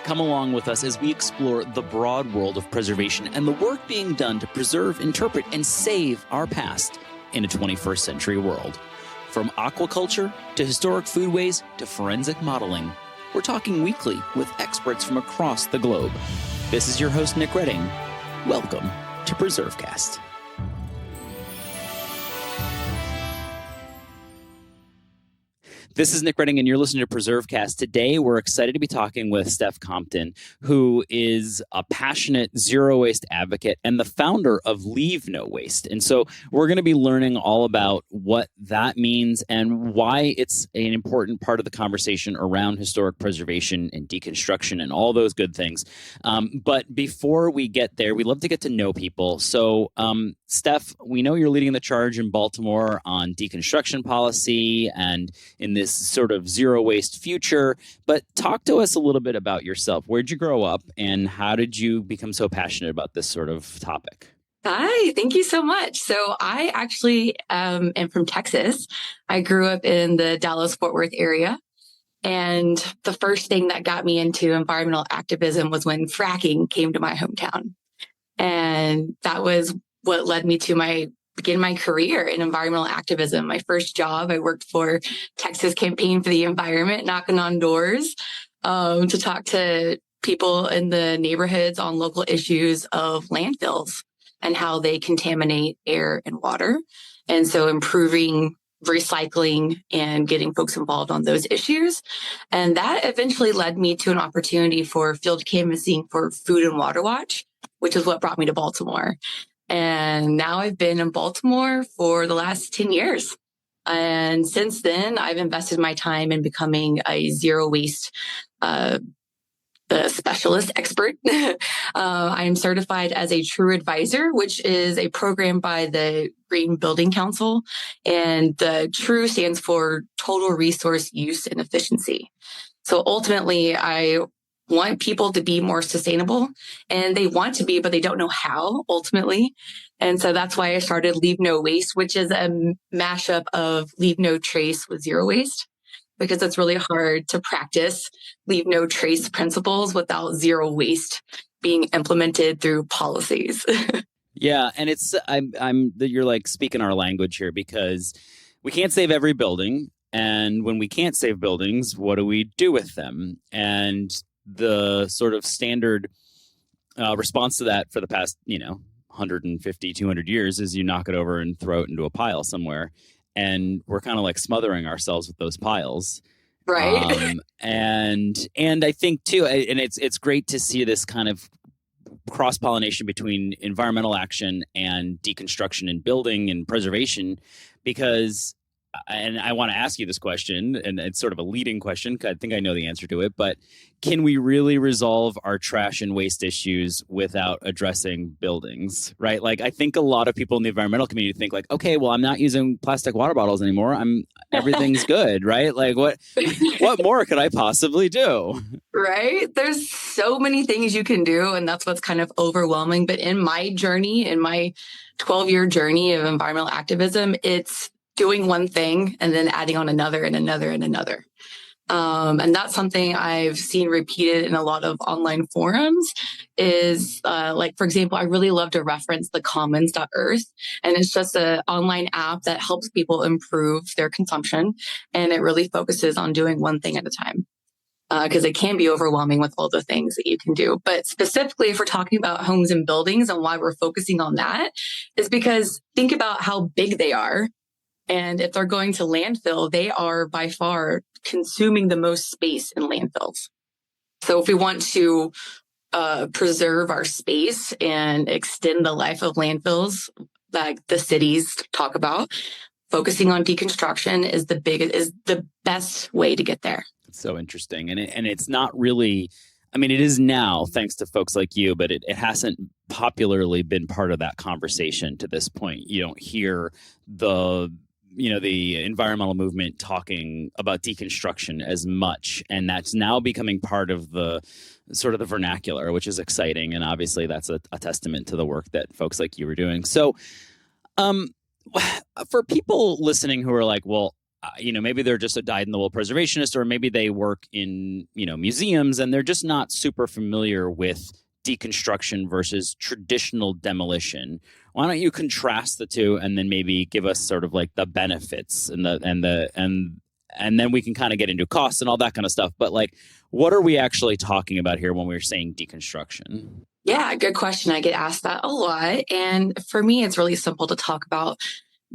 Come along with us as we explore the broad world of preservation and the work being done to preserve, interpret, and save our past in a 21st century world. From aquaculture to historic foodways to forensic modeling, we're talking weekly with experts from across the globe. This is your host, Nick Redding. Welcome to PreserveCast. This is Nick Redding, and you're listening to PreserveCast. Today, we're excited to be talking with Steph Compton, who is a passionate zero-waste advocate and the founder of Leave No Waste. And so we're going to be learning all about what that means and why it's an important part of the conversation around historic preservation and deconstruction and all those good things. But before we get there, we love to get to know people. So, Steph, we know you're leading the charge in Baltimore on deconstruction policy and in this sort of zero waste future, but talk to us a little bit about yourself. Where'd you grow up and how did you become so passionate about this sort of topic? Hi, thank you so much. So I actually am from Texas. I grew up in the Dallas-Fort Worth area. And the first thing that got me into environmental activism was when fracking came to my hometown. And that was what led me to begin my career in environmental activism. My first job, I worked for Texas Campaign for the Environment, knocking on doors to talk to people in the neighborhoods on local issues of landfills and how they contaminate air and water. And so improving recycling and getting folks involved on those issues. And that eventually led me to an opportunity for field canvassing for Food and Water Watch, which is what brought me to Baltimore. And now I've been in Baltimore for the last 10 years. And since then, I've invested my time in becoming a zero waste specialist expert. I'm certified as a True Advisor, which is a program by the Green Building Council. And the True stands for Total Resource Use and Efficiency. So ultimately, I want people to be more sustainable, and they want to be, but they don't know how ultimately. And so that's why I started Leave No Waste, which is a mashup of Leave No Trace with zero waste, because it's really hard to practice Leave No Trace principles without zero waste being implemented through policies. Yeah, and you're like speaking our language here, because we can't save every building, and when we can't save buildings, what do we do with them? And the sort of standard response to that for the past, 150, 200 years is you knock it over and throw it into a pile somewhere. And we're kind of like smothering ourselves with those piles. Right. And I think too, and it's great to see this kind of cross-pollination between environmental action and deconstruction and building and preservation, because and I want to ask you this question, and it's sort of a leading question, because I think I know the answer to it, but can we really resolve our trash and waste issues without addressing buildings, right? Like, I think a lot of people in the environmental community think like, okay, well, I'm not using plastic water bottles anymore. Everything's good, right? Like, what more could I possibly do? Right? There's so many things you can do, and that's what's kind of overwhelming. But in my journey, in my 12-year journey of environmental activism, it's doing one thing and then adding on another and another and another. And that's something I've seen repeated in a lot of online forums is like, for example, I really love to reference the commons.earth. And it's just an online app that helps people improve their consumption. And it really focuses on doing one thing at a time. Because it can be overwhelming with all the things that you can do. But specifically, if we're talking about homes and buildings and why we're focusing on that, is because think about how big they are. And if they're going to landfill, they are by far consuming the most space in landfills. So if we want to preserve our space and extend the life of landfills, like the cities talk about, focusing on deconstruction is the best way to get there. It's so interesting. And it's not really, I mean, it is now, thanks to folks like you, but it hasn't popularly been part of that conversation to this point. You don't hear the environmental movement talking about deconstruction as much. And that's now becoming part of the sort of the vernacular, which is exciting. And obviously that's a testament to the work that folks like you were doing. So for people listening who are like, well, maybe they're just a dyed-in-the-wool preservationist, or maybe they work in, museums, and they're just not super familiar with deconstruction versus traditional demolition. Why don't you contrast the two, and then maybe give us sort of like the benefits and then we can kind of get into costs and all that kind of stuff. But like, what are we actually talking about here when we're saying deconstruction? Yeah, good question. I get asked that a lot. And for me, it's really simple to talk about.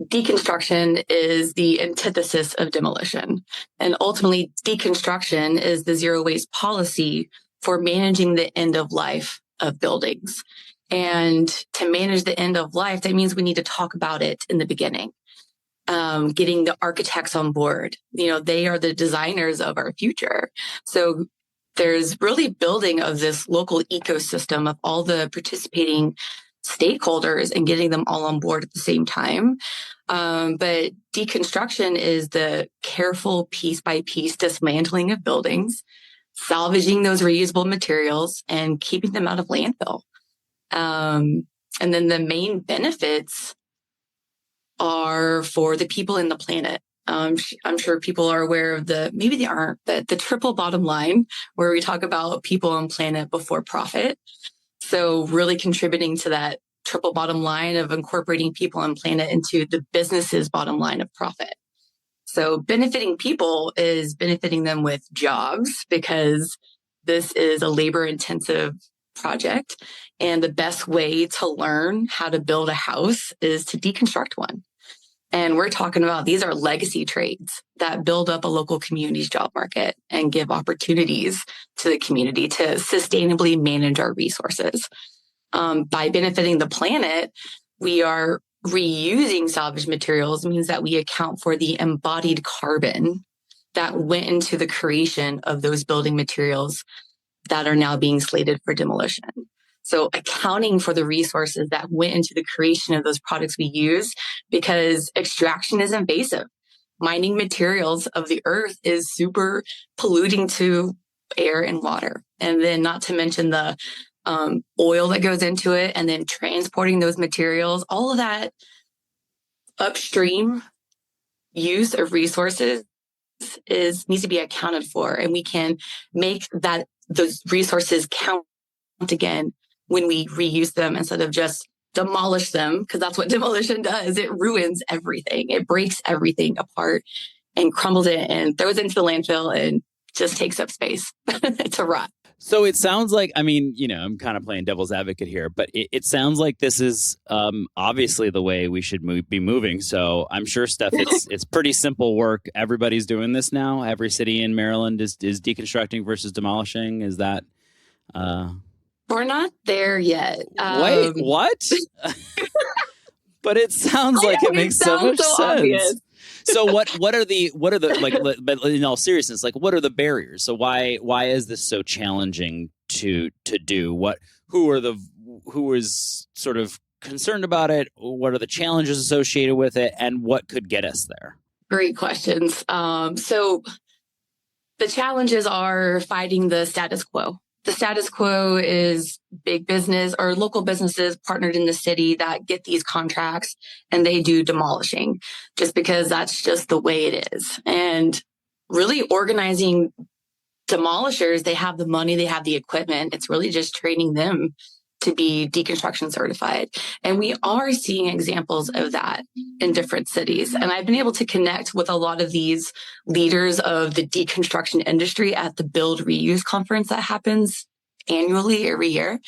Deconstruction is the antithesis of demolition. And ultimately, deconstruction is the zero waste policy for managing the end of life of buildings. And to manage the end of life, that means we need to talk about it in the beginning. Getting the architects on board. They are the designers of our future. So there's really building of this local ecosystem of all the participating stakeholders and getting them all on board at the same time. But deconstruction is the careful piece by piece dismantling of buildings, salvaging those reusable materials and keeping them out of landfill. And then the main benefits are for the people in the planet. I'm sure people are aware of maybe they aren't, the triple bottom line, where we talk about people and planet before profit. So really contributing to that triple bottom line of incorporating people and planet into the business's bottom line of profit. So benefiting people is benefiting them with jobs, because this is a labor intensive project. And the best way to learn how to build a house is to deconstruct one. And we're talking about, these are legacy trades that build up a local community's job market and give opportunities to the community to sustainably manage our resources. By benefiting the planet, we are reusing salvage materials, means that we account for the embodied carbon that went into the creation of those building materials that are now being slated for demolition. So accounting for the resources that went into the creation of those products we use, because extraction is invasive. Mining materials of the earth is super polluting to air and water. And then not to mention the oil that goes into it, and then transporting those materials, all of that upstream use of resources needs to be accounted for. And we can make those resources count again when we reuse them, instead of just demolish them, because that's what demolition does. It ruins everything. It breaks everything apart and crumbles it and throws it into the landfill and just takes up space to rot. So it sounds like, I'm kind of playing devil's advocate here, but it sounds like this is obviously the way we should be moving. So I'm sure, Steph, it's pretty simple work. Everybody's doing this now. Every city in Maryland is deconstructing versus demolishing. Is that... We're not there yet. Wait, what? But it sounds like it makes so much sense. Obvious. So what are the like, but in all seriousness, like, what are the barriers? So why is this so challenging to do? Who is sort of concerned about it? What are the challenges associated with it, and what could get us there? Great questions. So the challenges are fighting the status quo. The status quo is big business or local businesses partnered in the city that get these contracts and they do demolishing, just because that's just the way it is. And really organizing demolishers, they have the money, they have the equipment. It's really just training them to be deconstruction certified. And we are seeing examples of that in different cities. And I've been able to connect with a lot of these leaders of the deconstruction industry at the Build Reuse conference that happens annually every year.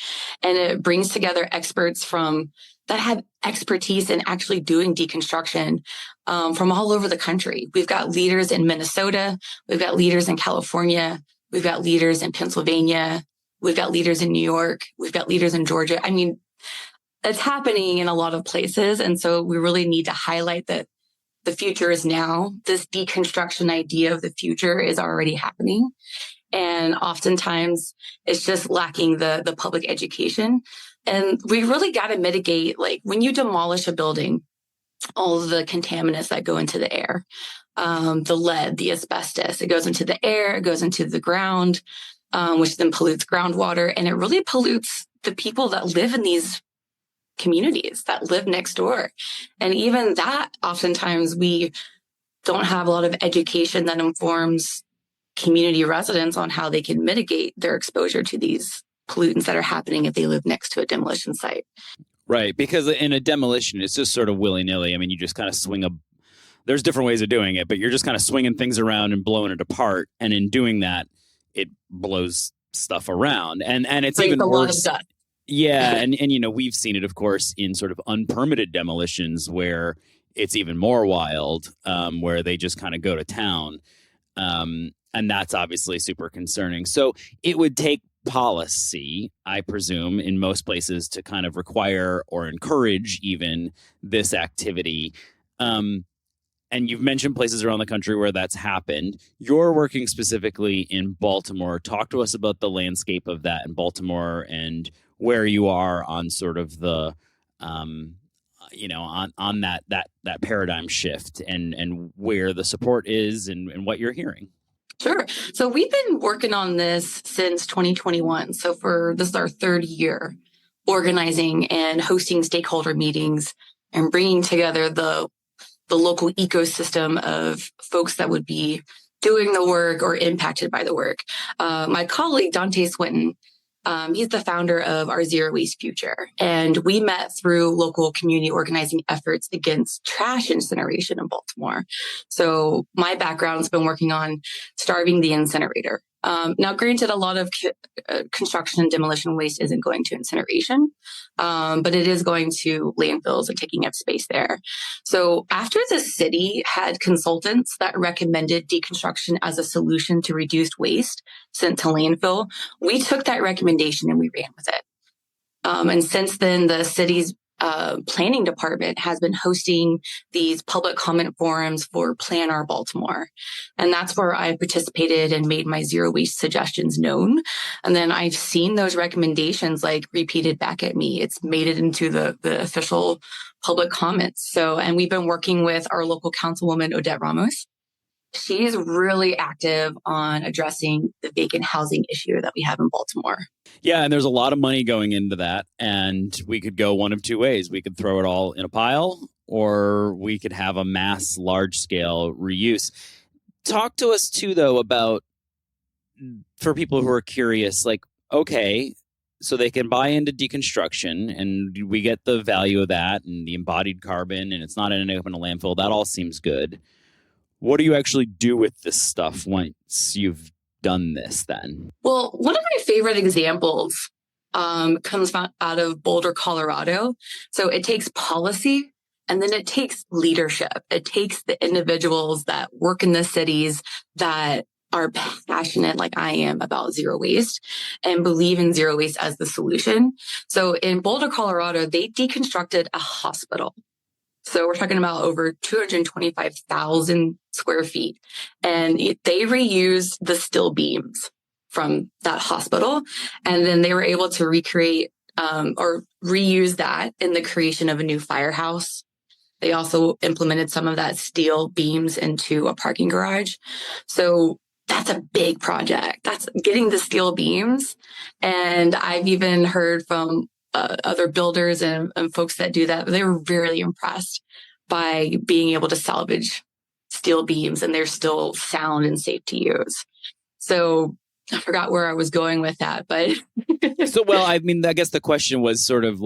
And it brings together experts that have expertise in actually doing deconstruction from all over the country. We've got leaders in Minnesota. We've got leaders in California. We've got leaders in Pennsylvania. We've got leaders in New York. We've got leaders in Georgia. It's happening in a lot of places. And so we really need to highlight that the future is now. This deconstruction idea of the future is already happening. And oftentimes it's just lacking the public education. And we really got to mitigate, like, when you demolish a building, all of the contaminants that go into the air, the lead, the asbestos, it goes into the air, it goes into the ground, which then pollutes groundwater. And it really pollutes the people that live in these communities, that live next door. And even that, oftentimes we don't have a lot of education that informs community residents on how they can mitigate their exposure to these pollutants that are happening if they live next to a demolition site. Right. Because in a demolition, it's just sort of willy-nilly. I mean, you just kind of there's different ways of doing it, but you're just kind of swinging things around and blowing it apart. And in doing that, it blows stuff around. And it's even a worse. Lot of dust. Yeah. And, we've seen it, of course, in sort of unpermitted demolitions where it's even more wild, where they just kind of go to town. And that's obviously super concerning. So it would take policy, I presume, in most places to kind of require or encourage even this activity. And you've mentioned places around the country where that's happened. You're working specifically in Baltimore. Talk to us about the landscape of that in Baltimore and where you are on sort of the, on that paradigm shift and where the support is and what you're hearing. Sure. So we've been working on this since 2021. So this is our third year organizing and hosting stakeholder meetings and bringing together the local ecosystem of folks that would be doing the work or impacted by the work. My colleague, Dante Swinton, he's the founder of our Zero Waste Future. And we met through local community organizing efforts against trash incineration in Baltimore. So my background's been working on starving the incinerator. Now, granted, a lot of construction and demolition waste isn't going to incineration, but it is going to landfills and taking up space there. So after the city had consultants that recommended deconstruction as a solution to reduced waste sent to landfill, we took that recommendation and we ran with it. And since then, the city's planning department has been hosting these public comment forums for Plan Our Baltimore. And that's where I participated and made my zero waste suggestions known. And then I've seen those recommendations repeated back at me. It's made it into the official public comments. So, and we've been working with our local councilwoman, Odette Ramos. She's really active on addressing the vacant housing issue that we have in Baltimore. Yeah, and there's a lot of money going into that, and we could go one of two ways. We could throw it all in a pile, or we could have a mass, large-scale reuse. Talk to us, too, though, about, for people who are curious, okay, so they can buy into deconstruction, and we get the value of that, and the embodied carbon, and it's not ending up in a landfill. That all seems good. What do you actually do with this stuff once you've done this then? Well, one of my favorite examples comes out of Boulder, Colorado. So it takes policy and then it takes leadership. It takes the individuals that work in the cities that are passionate like I am about zero waste and believe in zero waste as the solution. So in Boulder, Colorado, they deconstructed a hospital. So we're talking about over 225,000 square feet. And they reused the steel beams from that hospital. And then they were able to recreate or reuse that in the creation of a new firehouse. They also implemented some of that steel beams into a parking garage. So that's a big project. That's getting the steel beams. And I've even heard from other builders and folks that do that. They were really impressed by being able to salvage steel beams and they're still sound and safe to use. So I forgot where I was going with that, but. I guess the question was sort of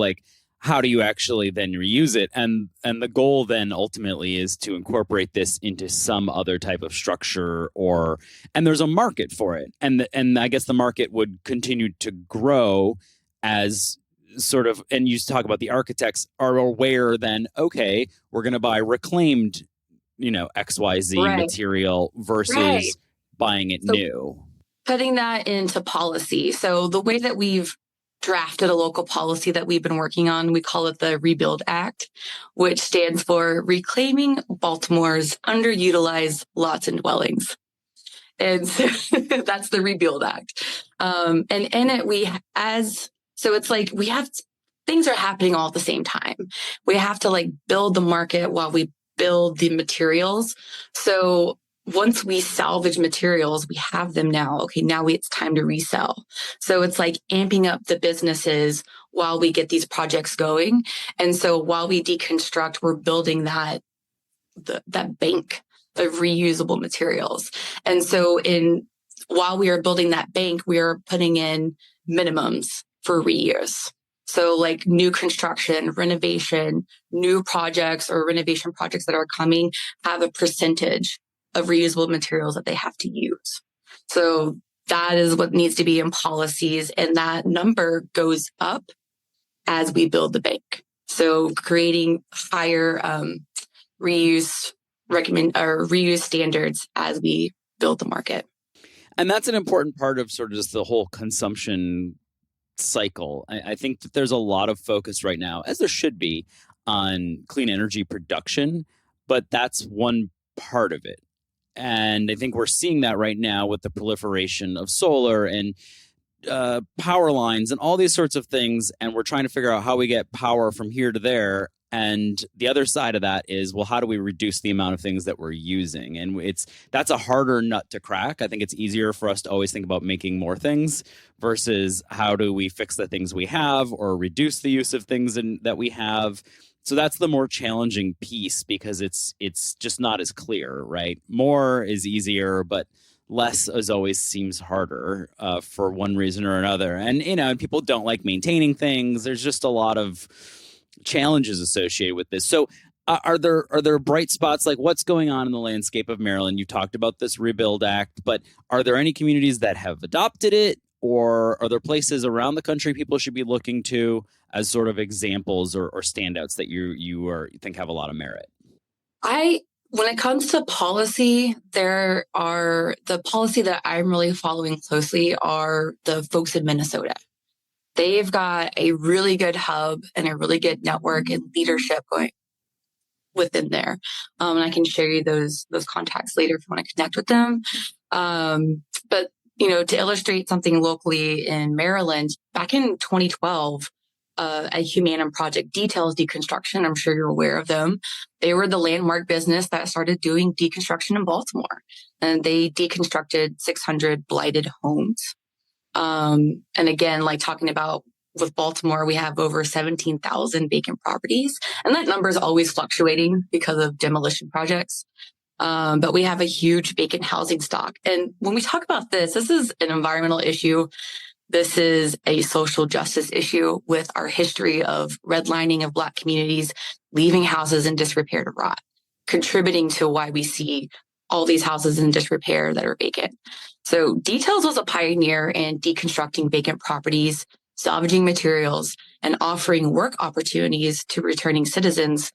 how do you actually then reuse it? And the goal then ultimately is to incorporate this into some other type of structure and there's a market for it. And I guess the market would continue to grow as sort of, and you talk about the architects are aware then, okay, we're going to buy reclaimed, XYZ material versus buying it new. Putting that into policy. So the way that we've drafted a local policy that we've been working on, we call it the Rebuild Act, which stands for Reclaiming Baltimore's Underutilized Lots and Dwellings. And so that's the Rebuild Act. And in it, so it's we have things are happening all at the same time. We have to build the market while we build the materials. So once we salvage materials, we have them now. Okay, now it's time to resell. So it's amping up the businesses while we get these projects going. And so while we deconstruct, we're building that bank of reusable materials. And so while we are building that bank, we are putting in minimums for reuse. So like new construction, renovation, new projects or renovation projects that are coming have a percentage of reusable materials that they have to use. So that is what needs to be in policies. And that number goes up as we build the bank. So creating higher reuse standards as we build the market. And that's an important part of sort of just the whole consumption cycle. I think that there's a lot of focus right now, as there should be, on clean energy production, but that's one part of it. And I think we're seeing that right now with the proliferation of solar and power lines and all these sorts of things. And we're trying to figure out how we get power from here to there. And the other side of that is, well, how do we reduce the amount of things that we're using? And that's a harder nut to crack. I think it's easier for us to always think about making more things versus how do we fix the things we have or reduce the use of things that we have. So that's the more challenging piece, because it's just not as clear, right? More is easier, but less as always seems harder for one reason or another. And, people don't like maintaining things. There's just a lot of challenges associated with this. So are there bright spots? Like, what's going on in the landscape of Maryland? You talked about this Rebuild Act, but are there any communities that have adopted it, or are there places around the country people should be looking to as sort of examples or standouts that you think have a lot of merit? When it comes to policy, the policy that I'm really following closely are the folks in Minnesota. They've got a really good hub and a really good network and leadership going within there. And I can share you those contacts later if you want to connect with them. But, to illustrate something locally in Maryland, back in 2012, a Humanum project, Details Deconstruction, I'm sure you're aware of them. They were the landmark business that started doing deconstruction in Baltimore. And they deconstructed 600 blighted homes. And again, like talking about with Baltimore, we have over 17,000 vacant properties. And that number is always fluctuating because of demolition projects. But we have a huge vacant housing stock. And when we talk about this is an environmental issue. This is a social justice issue with our history of redlining of Black communities, leaving houses in disrepair to rot, contributing to why we see all these houses in disrepair that are vacant. So Details was a pioneer in deconstructing vacant properties, salvaging materials, and offering work opportunities to returning citizens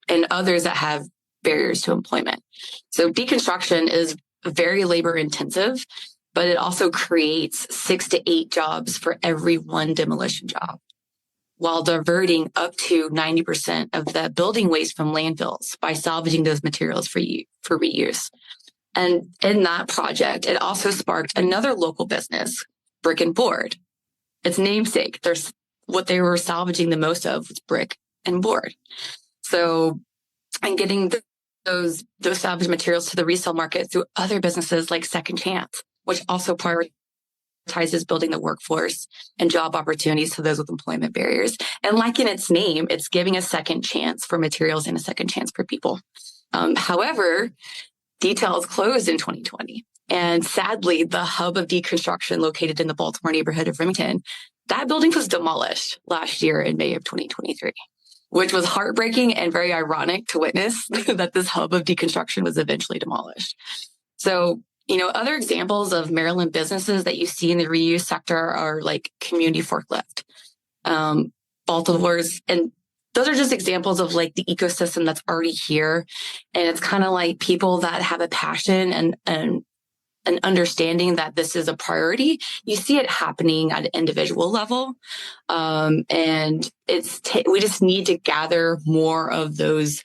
and others that have barriers to employment. So deconstruction is very labor intensive, but it also creates 6 to 8 jobs for every one demolition job, while diverting up to 90% of the building waste from landfills by salvaging those materials for reuse. And in that project, it also sparked another local business, Brick and Board. Its namesake, what they were salvaging the most of was brick and board. So, and getting those salvage materials to the resale market through other businesses like Second Chance, which also prioritizes building the workforce and job opportunities to those with employment barriers. And like in its name, it's giving a second chance for materials and a second chance for people. However, Details closed in 2020. And sadly, the hub of deconstruction located in the Baltimore neighborhood of Remington, that building was demolished last year in May of 2023, which was heartbreaking and very ironic to witness that this hub of deconstruction was eventually demolished. So, other examples of Maryland businesses that you see in the reuse sector are like Community Forklift, Baltimore's, and those are just examples of like the ecosystem that's already here. And it's kind of like people that have a passion and an understanding that this is a priority. You see it happening at an individual level. And we just need to gather more of those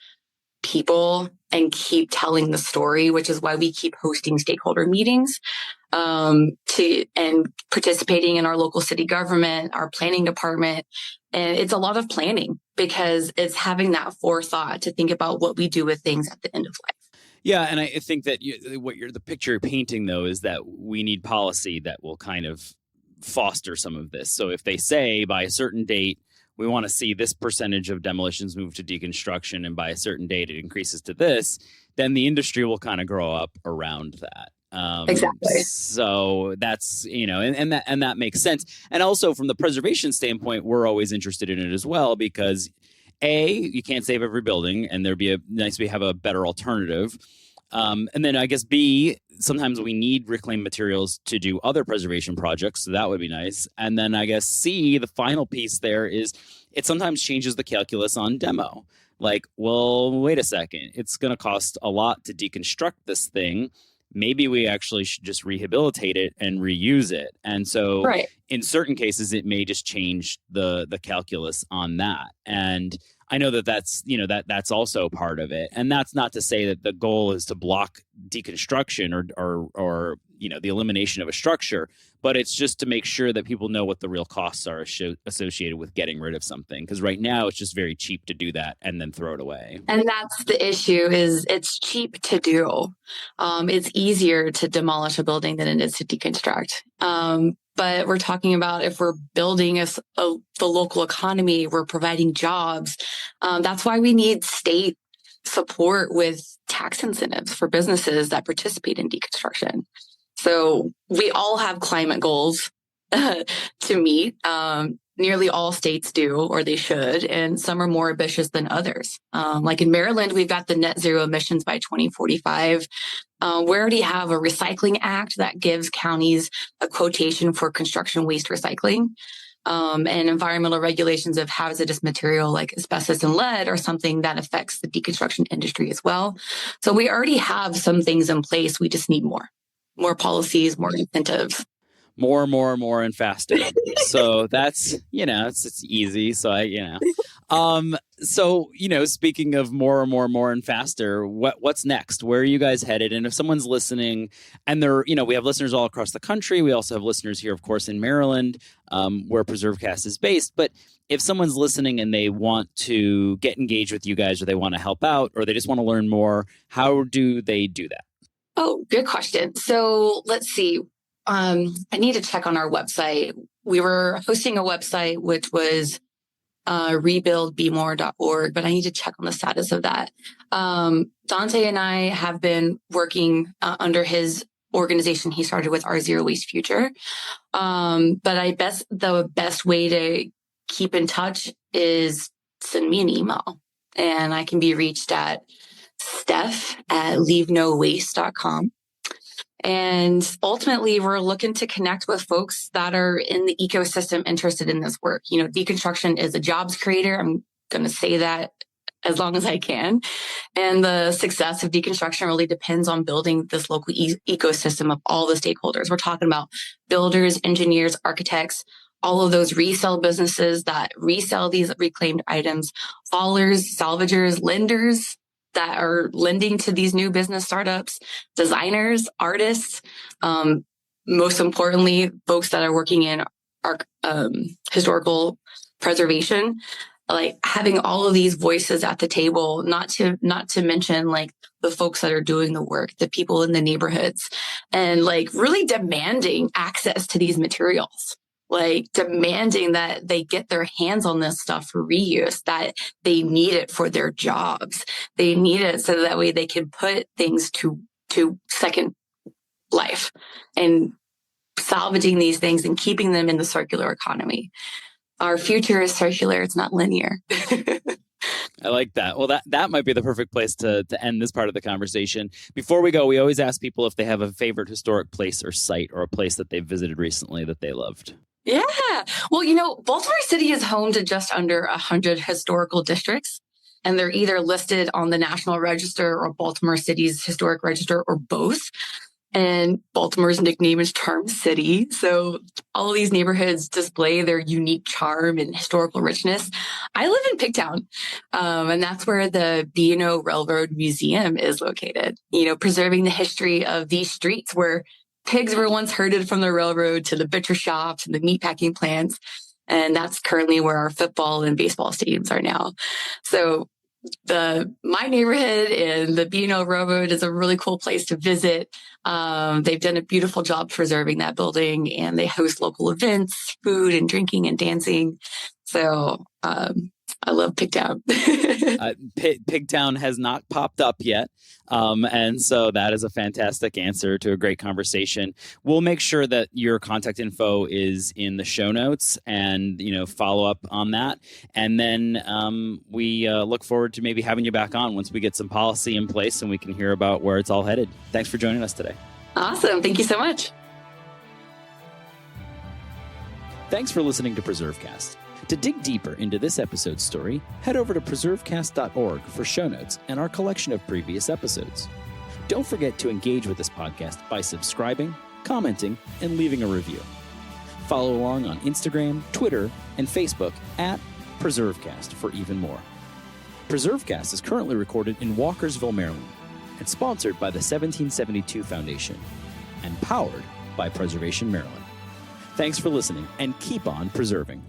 people and keep telling the story, which is why we keep hosting stakeholder meetings and participating in our local city government, our planning department. And it's a lot of planning because it's having that forethought to think about what we do with things at the end of life. Yeah, and I think that the picture you're painting, though, is that we need policy that will kind of foster some of this. So if they say by a certain date, we want to see this percentage of demolitions move to deconstruction, and by a certain date it increases to this, then the industry will kind of grow up around that. Exactly. So that's, and that makes sense. And also from the preservation standpoint, we're always interested in it as well, because you can't save every building, and there'd be a nice we have a better alternative. And then I guess B, sometimes we need reclaimed materials to do other preservation projects, so that would be nice. And then I guess C, the final piece there is it sometimes changes the calculus on demo. Like, well, wait a second, it's going to cost a lot to deconstruct this thing. Maybe we actually should just rehabilitate it and reuse it. And so Right. in certain cases, it may just change the calculus on that. And I know that's also part of it. And that's not to say that the goal is to block deconstruction or the elimination of a structure, but it's just to make sure that people know what the real costs are associated with getting rid of something. Because right now it's just very cheap to do that and then throw it away. And that's the issue, is it's cheap to do. It's easier to demolish a building than it is to deconstruct. But we're talking about if we're building the local economy, we're providing jobs. That's why we need state support with tax incentives for businesses that participate in deconstruction. So we all have climate goals to meet. Nearly all states do, or they should, and some are more ambitious than others. Like in Maryland, we've got the net zero emissions by 2045. We already have a recycling act that gives counties a quotation for construction waste recycling. And environmental regulations of hazardous material like asbestos and lead are something that affects the deconstruction industry as well. So we already have some things in place. We just need more policies, more incentives. More, and faster. So that's, it's easy. So speaking of more and faster, what's next? Where are you guys headed? And if someone's listening, and we have listeners all across the country. We also have listeners here, of course, in Maryland, where PreserveCast is based. But if someone's listening and they want to get engaged with you guys, or they want to help out, or they just want to learn more, how do they do that? Oh, good question. So let's see. I need to check on our website. We were hosting a website, which was rebuildbemore.org, but I need to check on the status of that. Dante and I have been working under his organization he started with, Our Zero Waste Future. But the best way to keep in touch is send me an email, and I can be reached at steph@leavenowaste.com. And ultimately, we're looking to connect with folks that are in the ecosystem interested in this work. Deconstruction is a jobs creator. I'm going to say that as long as I can. And the success of deconstruction really depends on building this local ecosystem of all the stakeholders. We're talking about builders, engineers, architects, all of those resale businesses that resell these reclaimed items, haulers, salvagers, lenders that are lending to these new business startups, designers, artists, most importantly, folks that are working in historical preservation. Like having all of these voices at the table, not to mention like the folks that are doing the work, the people in the neighborhoods, and like really demanding access to these materials. Like demanding that they get their hands on this stuff for reuse, that they need it for their jobs. They need it so that way they can put things to second life, and salvaging these things and keeping them in the circular economy. Our future is circular. It's not linear. I like that. Well, that might be the perfect place to end this part of the conversation. Before we go, we always ask people if they have a favorite historic place or site, or a place that they've visited recently that they loved. Yeah. Well, Baltimore City is home to just under 100 historical districts, and they're either listed on the National Register or Baltimore City's Historic Register, or both. And Baltimore's nickname is Charm City. So all of these neighborhoods display their unique charm and historical richness. I live in Pigtown, and that's where the B&O Railroad Museum is located, preserving the history of these streets where pigs were once herded from the railroad to the butcher shops and the meatpacking plants. And that's currently where our football and baseball stadiums are now. So my neighborhood and the B&O Railroad is a really cool place to visit. They've done a beautiful job preserving that building, and they host local events, food and drinking and dancing. So I love Pigtown. Pigtown has not popped up yet. And so that is a fantastic answer to a great conversation. We'll make sure that your contact info is in the show notes and, follow up on that. And then we look forward to maybe having you back on once we get some policy in place and we can hear about where it's all headed. Thanks for joining us today. Awesome. Thank you so much. Thanks for listening to PreserveCast. To dig deeper into this episode's story, head over to preservecast.org for show notes and our collection of previous episodes. Don't forget to engage with this podcast by subscribing, commenting, and leaving a review. Follow along on Instagram, Twitter, and Facebook at PreserveCast for even more. PreserveCast is currently recorded in Walkersville, Maryland, and sponsored by the 1772 Foundation, and powered by Preservation Maryland. Thanks for listening, and keep on preserving.